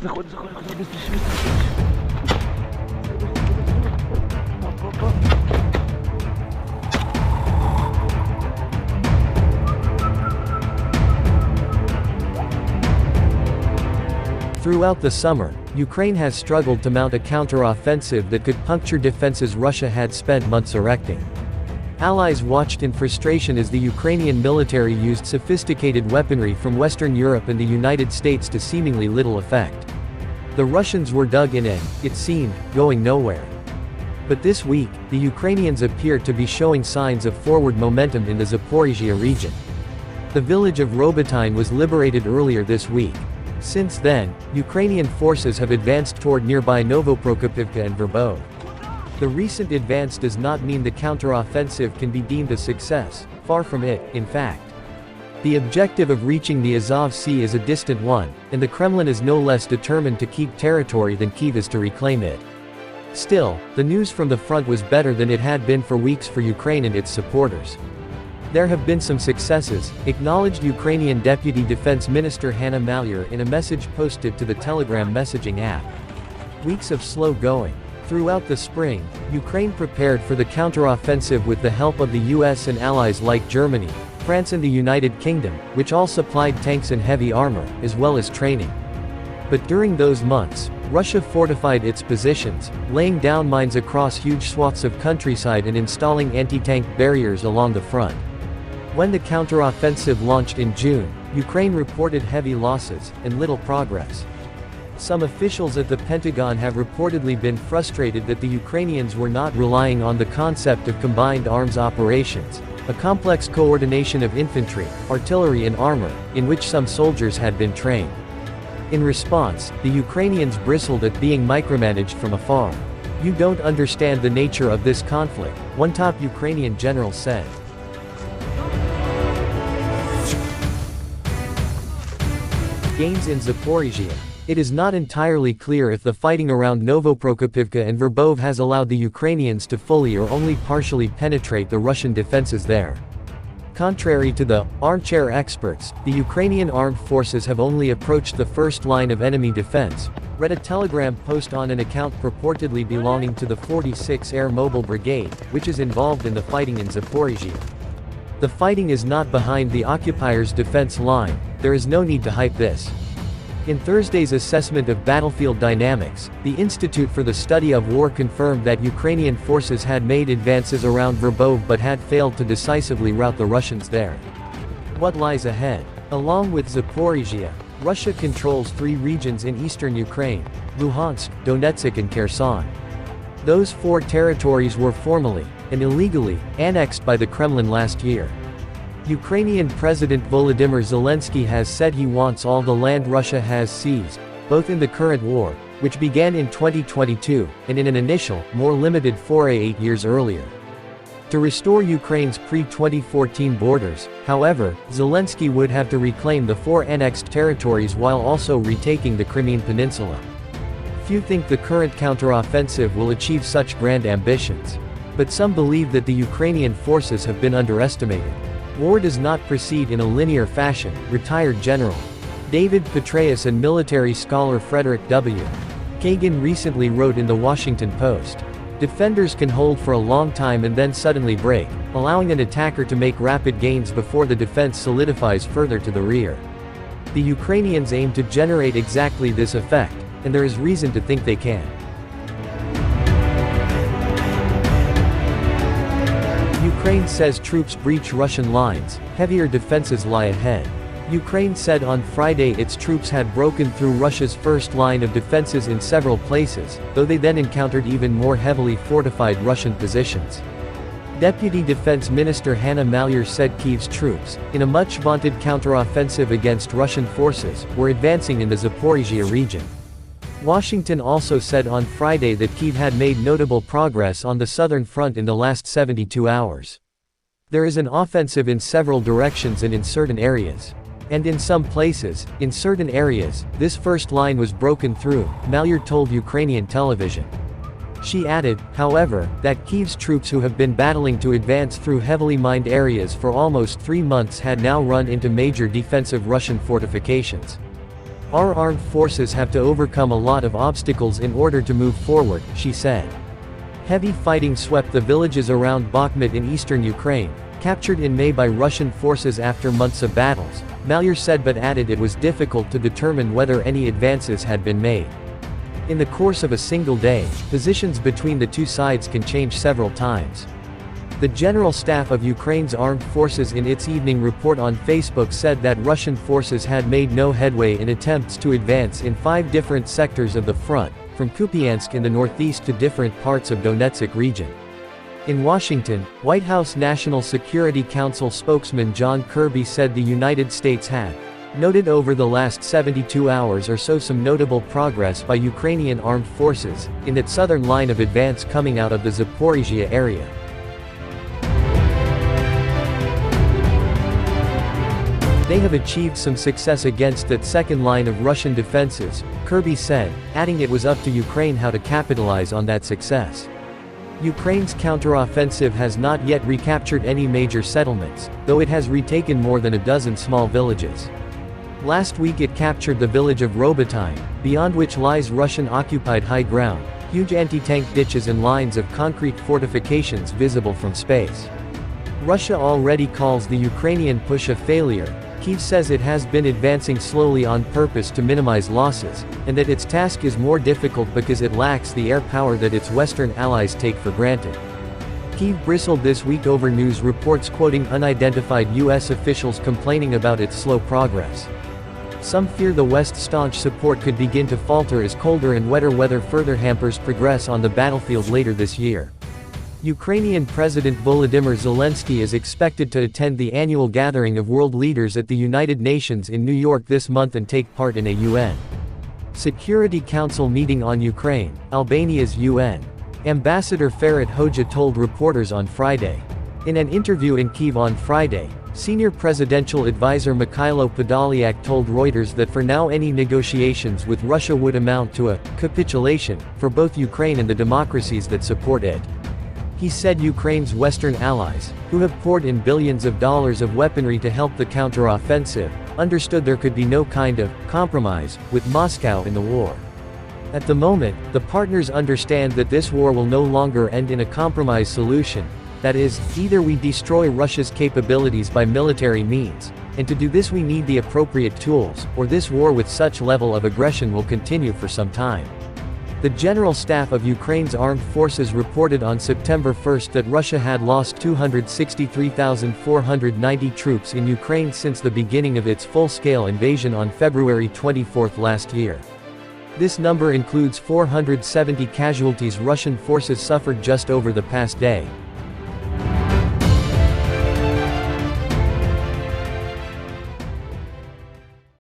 Заходи, заходи, заходи, быстрее, быстрее. Оп, оп, оп. Throughout the summer, Ukraine has struggled to mount a counteroffensive that could puncture defenses Russia had spent months erecting. Allies watched in frustration as the Ukrainian military used sophisticated weaponry from Western Europe and the United States to seemingly little effect. The Russians were dug in and, it seemed, going nowhere. But this week, the Ukrainians appeared to be showing signs of forward momentum in the Zaporizhzhia region. The village of Robotyne was liberated earlier this week. Since then, Ukrainian forces have advanced toward nearby Novoprokopivka and Verbove. The recent advance does not mean the counteroffensive can be deemed a success, far from it, in fact. The objective of reaching the Azov Sea is a distant one, and the Kremlin is no less determined to keep territory than Kyiv is to reclaim it. Still, the news from the front was better than it had been for weeks for Ukraine and its supporters. There have been some successes, acknowledged Ukrainian Deputy Defense Minister Hanna Maliar in a message posted to the Telegram messaging app. Weeks of slow going. Throughout the spring, Ukraine prepared for the counteroffensive with the help of the US and allies like Germany, France and the United Kingdom, which all supplied tanks and heavy armor, as well as training. But during those months, Russia fortified its positions, laying down mines across huge swaths of countryside and installing anti-tank barriers along the front. When the counteroffensive launched in June, Ukraine reported heavy losses, and little progress. Some officials at the Pentagon have reportedly been frustrated that the Ukrainians were not relying on the concept of combined arms operations, a complex coordination of infantry, artillery and armor, in which some soldiers had been trained. In response, the Ukrainians bristled at being micromanaged from afar. "You don't understand the nature of this conflict," one top Ukrainian general said. Gains in Zaporizhzhia. It is not entirely clear if the fighting around Novoprokopivka and Verbove has allowed the Ukrainians to fully or only partially penetrate the Russian defenses there. Contrary to the armchair experts, the Ukrainian armed forces have only approached the first line of enemy defense, read a Telegram post on an account purportedly belonging to the 46th Air Mobile Brigade, which is involved in the fighting in Zaporizhzhia. The fighting is not behind the occupiers' defense line, there is no need to hype this. In Thursday's assessment of battlefield dynamics, the Institute for the Study of War confirmed that Ukrainian forces had made advances around Verbove but had failed to decisively rout the Russians there. What lies ahead? Along with Zaporizhzhia, Russia controls 3 regions in eastern Ukraine: Luhansk, Donetsk and Kherson. Those 4 territories were formally, and illegally, annexed by the Kremlin last year. Ukrainian President Volodymyr Zelensky has said he wants all the land Russia has seized, both in the current war, which began in 2022, and in an initial, more limited foray 8 years earlier. To restore Ukraine's pre-2014 borders, however, Zelensky would have to reclaim the 4 annexed territories while also retaking the Crimean Peninsula. Few think the current counteroffensive will achieve such grand ambitions. But some believe that the Ukrainian forces have been underestimated. War does not proceed in a linear fashion, retired General David Petraeus and military scholar Frederick W. Kagan recently wrote in the Washington Post. Defenders can hold for a long time and then suddenly break, allowing an attacker to make rapid gains before the defense solidifies further to the rear. The Ukrainians aim to generate exactly this effect, and there is reason to think they can. Ukraine says troops breach Russian lines, heavier defenses lie ahead. Ukraine said on Friday its troops had broken through Russia's first line of defenses in several places, though they then encountered even more heavily fortified Russian positions. Deputy Defense Minister Hanna Maliar said Kyiv's troops, in a much-vaunted counteroffensive against Russian forces, were advancing in the Zaporizhzhia region. Washington also said on Friday that Kyiv had made notable progress on the southern front in the last 72 hours. There is an offensive in several directions and in certain areas. And in some places, in certain areas, this first line was broken through, Maliar told Ukrainian television. She added, however, that Kyiv's troops who have been battling to advance through heavily mined areas for almost 3 months had now run into major defensive Russian fortifications. "Our armed forces have to overcome a lot of obstacles in order to move forward," she said. Heavy fighting swept the villages around Bakhmut in eastern Ukraine, captured in May by Russian forces after months of battles, Malyer said, but added it was difficult to determine whether any advances had been made. In the course of a single day, positions between the two sides can change several times. The General Staff of Ukraine's armed forces in its evening report on Facebook said that Russian forces had made no headway in attempts to advance in 5 different sectors of the front, from Kupiansk in the northeast to different parts of Donetsk region. In Washington, White House National Security Council spokesman John Kirby said the United States had noted over the last 72 hours or so some notable progress by Ukrainian armed forces in that southern line of advance coming out of the Zaporizhzhia area. They have achieved some success against that second line of Russian defenses, Kirby said, adding it was up to Ukraine how to capitalize on that success. Ukraine's counteroffensive has not yet recaptured any major settlements, though it has retaken more than a dozen small villages. Last week it captured the village of Robotyne, beyond which lies Russian-occupied high ground, huge anti-tank ditches and lines of concrete fortifications visible from space. Russia already calls the Ukrainian push a failure. Kyiv says it has been advancing slowly on purpose to minimize losses, and that its task is more difficult because it lacks the air power that its Western allies take for granted. Kyiv bristled this week over news reports quoting unidentified U.S. officials complaining about its slow progress. Some fear the West's staunch support could begin to falter as colder and wetter weather further hampers progress on the battlefield later this year. Ukrainian President Volodymyr Zelensky is expected to attend the annual gathering of world leaders at the United Nations in New York this month and take part in a UN Security Council meeting on Ukraine, Albania's UN Ambassador Ferit Hoxha told reporters on Friday. In an interview in Kyiv on Friday, senior presidential advisor Mikhailo Podolyak told Reuters that for now any negotiations with Russia would amount to a capitulation for both Ukraine and the democracies that support it. He said Ukraine's Western allies, who have poured in billions of dollars of weaponry to help the counteroffensive, understood there could be no kind of compromise with Moscow in the war. At the moment, the partners understand that this war will no longer end in a compromise solution, that is, either we destroy Russia's capabilities by military means, and to do this we need the appropriate tools, or this war with such level of aggression will continue for some time. The General Staff of Ukraine's armed forces reported on September 1 that Russia had lost 263,490 troops in Ukraine since the beginning of its full-scale invasion on February 24 last year. This number includes 470 casualties Russian forces suffered just over the past day,